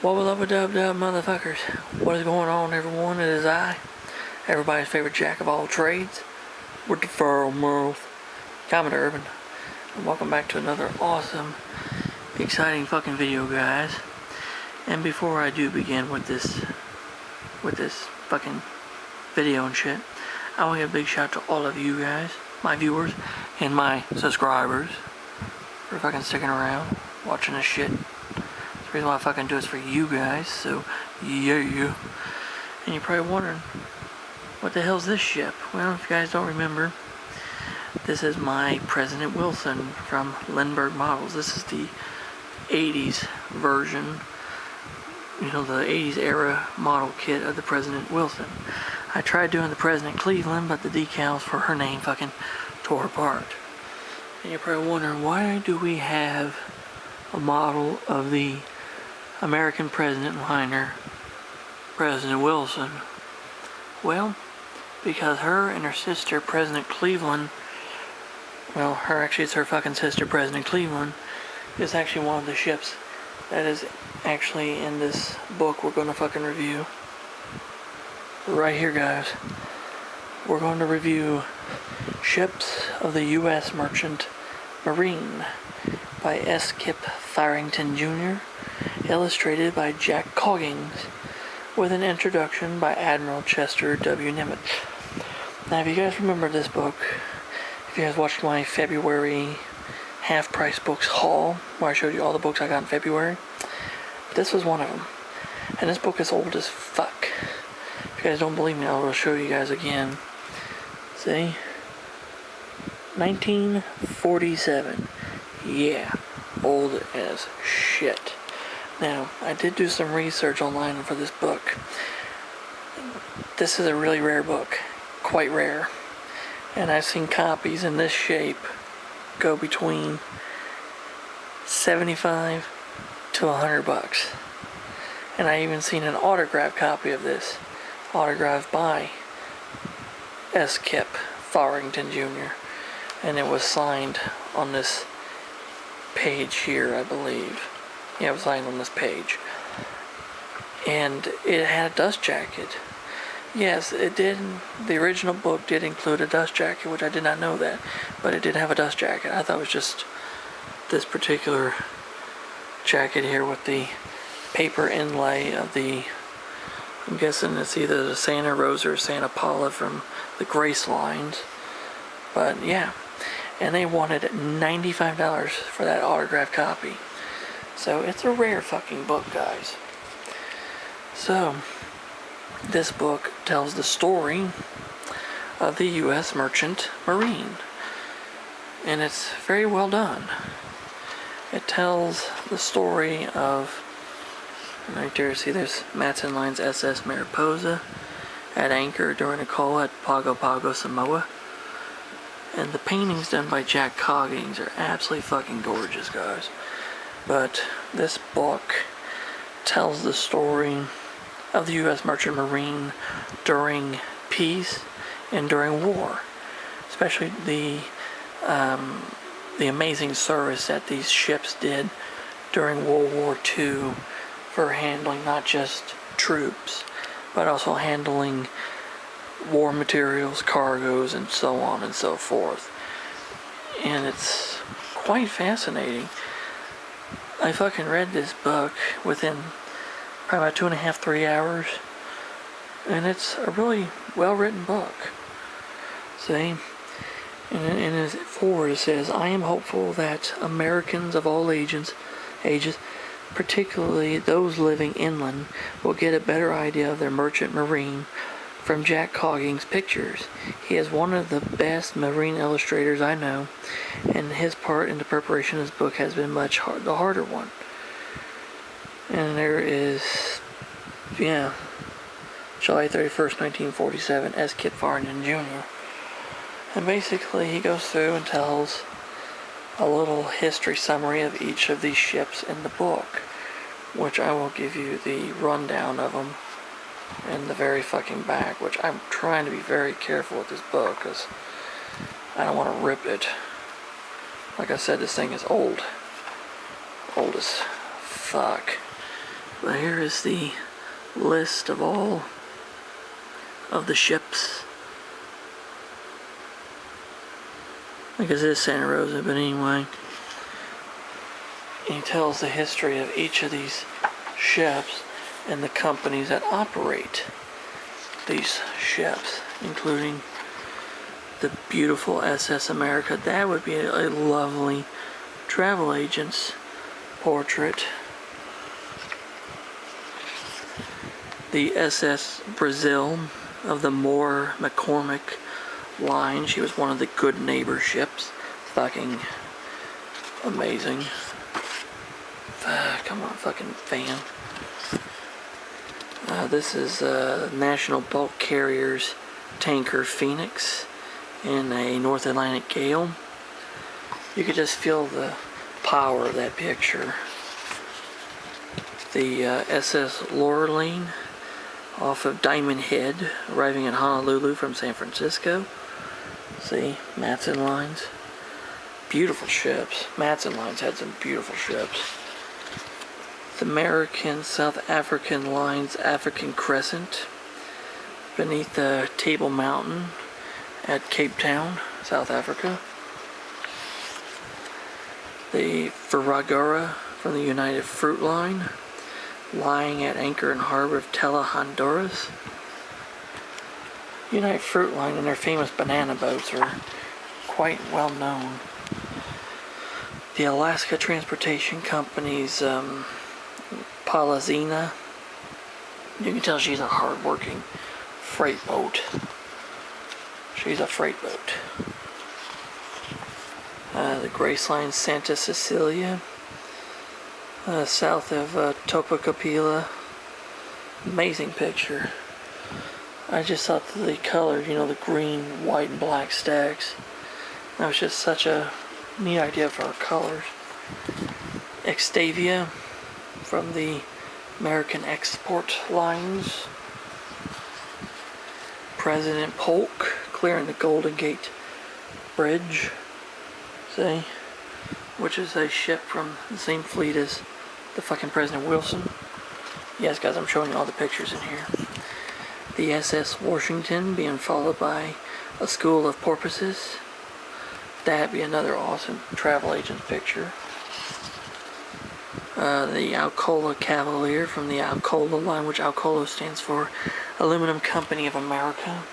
What was up with dub motherfuckers? What is going on, everyone? It is I, everybody's favorite jack of all trades, with the furrow mouth, Commodore Urban, and welcome back to another awesome, exciting fucking video, guys. And before I do begin with this fucking video and shit, I want to give a big shout out to all of you guys, my viewers, and my subscribers, for fucking sticking around, watching this shit. The reason why I fucking do is for you guys, so yeah. And you're probably wondering, what the hell's this ship? Well, if you guys don't remember, this is my President Wilson from Lindbergh Models. This is the 80s version, you know, the 80s era model kit of the President Wilson. I tried doing the President Cleveland, but the decals for her name fucking tore apart. And you're probably wondering, why do we have a model of the American President liner, President Wilson? Well, because her and her sister, President Cleveland, well, it's her fucking sister, President Cleveland, is actually one of the ships that is actually in this book we're going to fucking review. Right here, guys. We're going to review Ships of the U.S. Merchant Marine by S. Kip Farrington, Jr., illustrated by Jack Coggings, with an introduction by Admiral Chester W. Nimitz. Now, if you guys remember this book, if you guys watched my February half-price books haul, where I showed you all the books I got in February, this was one of them. And this book is old as fuck. If you guys don't believe me, I'll show you guys again. See? 1947. Yeah, old as shit. Now, I did do some research online for this book. This is a really rare book, quite rare. And I've seen copies in this shape go between $75 to $100. And I even seen an autographed copy of this, autographed by S. Kip Farrington, Jr. And it was signed on this page here, I believe. Yeah, it was signed on this page. And it had a dust jacket. Yes, it did. The original book did include a dust jacket, which I did not know that. But it did have a dust jacket. I thought it was just this particular jacket here with the paper inlay of the, I'm guessing it's either the Santa Rosa or Santa Paula from the Grace lines. But yeah. And they wanted $95 for that autographed copy. So it's a rare fucking book, guys. So this book tells the story of the U.S. Merchant Marine. And it's very well done. It tells the story of, right there, see there's Matson Line's SS Mariposa at anchor during a call at Pago Pago, Samoa. And the paintings done by Jack Coggings are absolutely fucking gorgeous, guys. But this book tells the story of the U.S. Merchant Marine during peace and during war. Especially the amazing service that these ships did during World War II for handling not just troops, but also handling war materials, cargoes, and so on and so forth. And it's quite fascinating. I fucking read this book within probably about 2.5, 3 hours. And it's a really well-written book. See? And in his foreword it says, I am hopeful that Americans of all ages, particularly those living inland, will get a better idea of their merchant marine from Jack Coggings' pictures. He is one of the best marine illustrators I know, and his part in the preparation of this book has been the harder one. And there is, yeah, July 31st, 1947, S. Kip Farrington, Jr. And basically he goes through and tells a little history summary of each of these ships in the book, which I will give you the rundown of them in the very fucking back, which I'm trying to be very careful with this book because I don't want to rip it. Like I said, this thing is old as fuck. But here is the list of all of the ships. I guess it is Santa Rosa, but anyway. He tells the history of each of these ships and the companies that operate these ships, including the beautiful SS America. That would be a lovely travel agent's portrait. The SS Brazil of the Moore McCormick line. She was one of the Good Neighbor ships. Fucking amazing. Come on, fucking fan. This is National Bulk Carriers tanker Phoenix in a North Atlantic gale. You could just feel the power of that picture. The SS Laureline off of Diamond Head, arriving in Honolulu from San Francisco. See, Matson Lines. Beautiful ships. Matson Lines had some beautiful ships. The American South African Lines African Crescent beneath the Table Mountain at Cape Town, South Africa. The Ferragora from the United Fruit Line, lying at anchor in harbor of Tela, Honduras. United Fruit Line and their famous banana boats are quite well known. The Alaska Transportation Company's Palazina. You can tell she's a hard-working freight boat. She's a freight boat. The Grace Line Santa Cecilia, south of Topocapila. Amazing picture. I just thought the colors, you know, the green, white, and black stacks. That was just such a neat idea for our colors. Extavia from the American Export Lines. President Polk clearing the Golden Gate Bridge. See? Which is a ship from the same fleet as the fucking President Wilson. Yes, guys, I'm showing you all the pictures in here. The SS Washington being followed by a school of porpoises. That'd be another awesome travel agent picture. The Alcoa Cavalier from the Alcoa line, which Alcoa stands for Aluminum Company of America.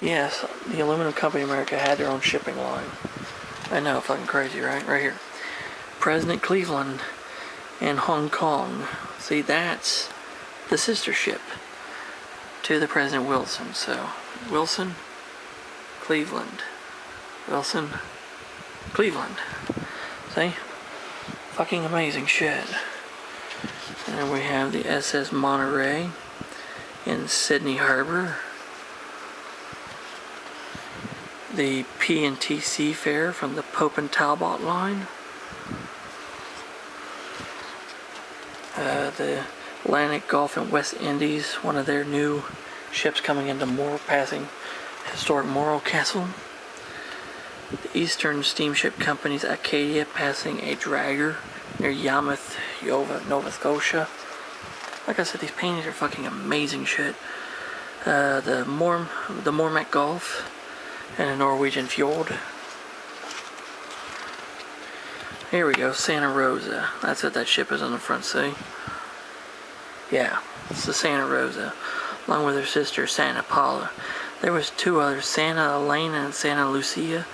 Yes, the Aluminum Company of America had their own shipping line. I know, fucking crazy, right? Right here. President Cleveland and Hong Kong. See, that's the sister ship to the President Wilson. So, Wilson, Cleveland. Wilson, Cleveland. See? Fucking amazing shit. And then we have the SS Monterey in Sydney Harbor. The P&T Seafarer from the Pope and Talbot line. The Atlantic Gulf and West Indies, one of their new ships coming into Moore, passing historic Morro Castle. The Eastern Steamship Company's Acadia passing a dragger near Yarmouth, Nova Scotia. Like I said, these paintings are fucking amazing shit. The Mormac Gulf and a Norwegian fjord. Here we go, Santa Rosa. That's what that ship is on the front, see? Yeah, it's the Santa Rosa, along with her sister Santa Paula. There was two others, Santa Elena and Santa Lucia,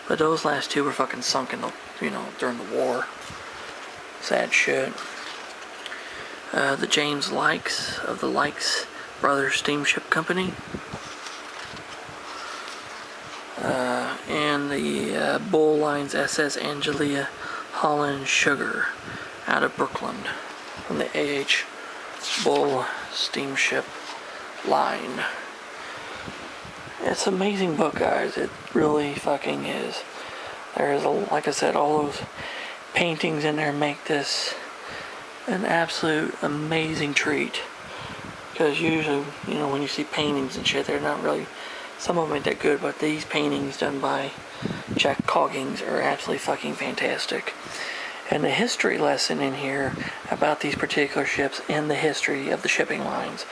but those last two were fucking sunk in the, during the war. Sad shit. The James Likes of the Likes Brothers Steamship Company. And the Bull Lines SS Angelia Holland Sugar out of Brooklyn from the A.H. Bull Steamship Line. It's an amazing book, guys. It really fucking is. There's, like I said, all those paintings in there make this an absolute amazing treat. Because usually, when you see paintings and shit, they're not really, some of them ain't that good, but these paintings done by Jack Coggins are absolutely fucking fantastic. And the history lesson in here about these particular ships and the history of the shipping lines.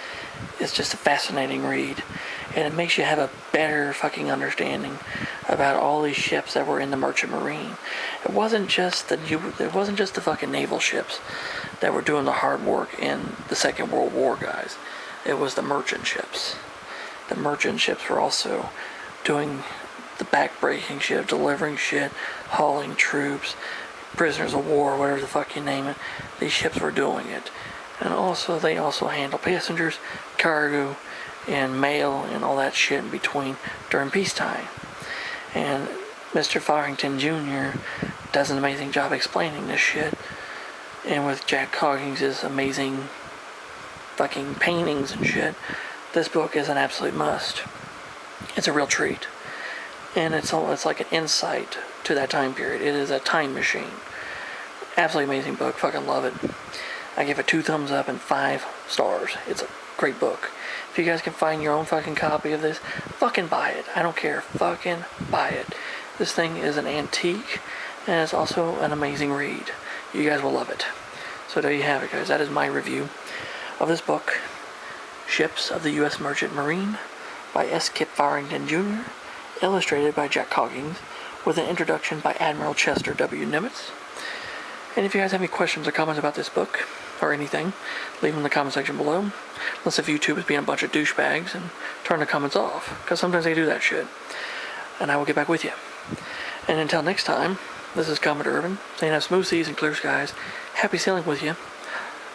It's just a fascinating read, and it makes you have a better fucking understanding about all these ships that were in the Merchant Marine. It wasn't just the fucking naval ships that were doing the hard work in the Second World War, guys. It was the merchant ships. The merchant ships were also doing the back-breaking shit, delivering shit, hauling troops, prisoners of war, whatever the fuck you name it. These ships were doing it. And also, they also handle passengers, cargo, and mail, and all that shit in between during peacetime. And Mr. Farrington Jr. does an amazing job explaining this shit. And with Jack Coggins' amazing fucking paintings and shit, this book is an absolute must. It's a real treat. And it's like an insight to that time period. It is a time machine. Absolutely amazing book. Fucking love it. I give it 2 thumbs up and 5 stars. It's a great book. If you guys can find your own fucking copy of this, fucking buy it. I don't care. Fucking buy it. This thing is an antique, and it's also an amazing read. You guys will love it. So there you have it, guys. That is my review of this book, Ships of the U.S. Merchant Marine, by S. Kip Farrington Jr., illustrated by Jack Coggins, with an introduction by Admiral Chester W. Nimitz. And if you guys have any questions or comments about this book, or anything, leave them in the comment section below. Unless if YouTube is being a bunch of douchebags and turn the comments off, because sometimes they do that shit. And I will get back with you. And until next time, this is Commodore Urban, saying have smooth seas and clear skies. Happy sailing with you.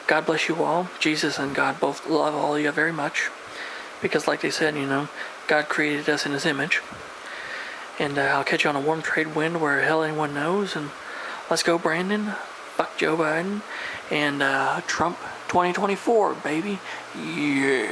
God bless you all. Jesus and God both love all of you very much. Because like they said, you know, God created us in His image. And I'll catch you on a warm trade wind where hell anyone knows. And let's go, Brandon. Fuck Joe Biden. And Trump 2024, baby. Yeah.